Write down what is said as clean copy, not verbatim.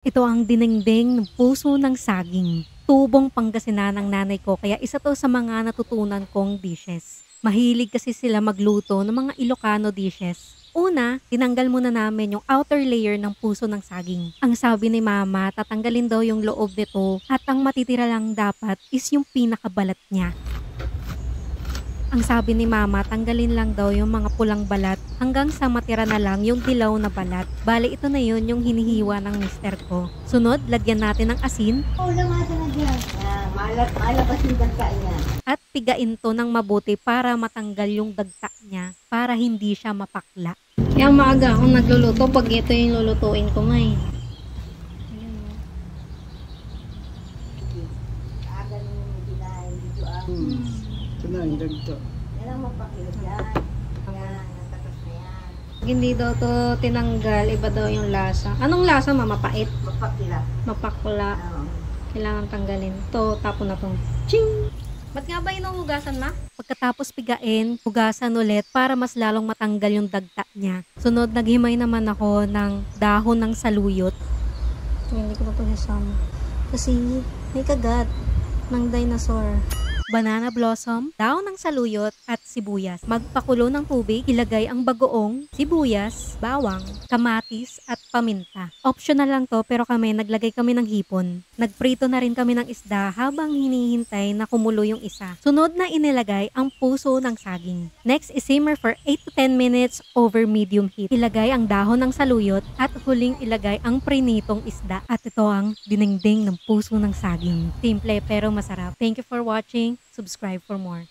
Ito ang dinengdeng ng puso ng saging. Tubong Pangasinan ng nanay ko kaya isa to sa mga natutunan kong dishes. Mahilig kasi sila magluto ng mga Ilocano dishes. Una, tinanggal muna namin yung outer layer ng puso ng saging. Ang sabi ni mama, tatanggalin daw yung loob nito at ang matitira lang dapat is yung pinakabalat niya. Ang sabi ni mama, tanggalin lang daw yung mga pulang balat hanggang sa matira na lang yung dilaw na balat. Bale, ito na yun yung hinihiwa ng mister ko. Sunod, lagyan natin ng asin. Malabas yung dagka niya. At pigain to ng mabuti para matanggal yung dagta niya para hindi siya mapakla. Kaya maaga akong nagluluto pag ito yung lulutuin ko ngay. Aga nung dinahin dito Ito na, yung dagto. Yan ang mapakilog yan. Yan, natatas na yan. Hindi daw to tinanggal, iba daw yung lasa. Anong lasa, mama? Mapait? Mapakila. Mapakla. Oo. Kailangan tanggalin. To, tapon na to. Ching! Ba't nga ba hinuhugasan, ma? Pagkatapos pigain, hugasan ulit para mas lalong matanggal yung dagta niya. Sunod, naghimay naman ako ng dahon ng saluyot. Hindi ko pa ito sasama. Kasi may kagat ng dinosaur. Banana blossom, daon ng saluyot at sibuyas. Magpakulo ng tubig, ilagay ang bagoong, sibuyas, bawang, kamatis at paminta. Optional lang to pero naglagay kami ng hipon. Nagprito na rin kami ng isda habang hinihintay na kumulo yung isa. Sunod na inilagay ang puso ng saging. Next is simmer for 8 to 10 minutes over medium heat. Ilagay ang dahon ng saluyot at huling ilagay ang prinitong isda. At ito ang dinengdeng ng puso ng saging. Simple pero masarap. Thank you for watching. Subscribe for more.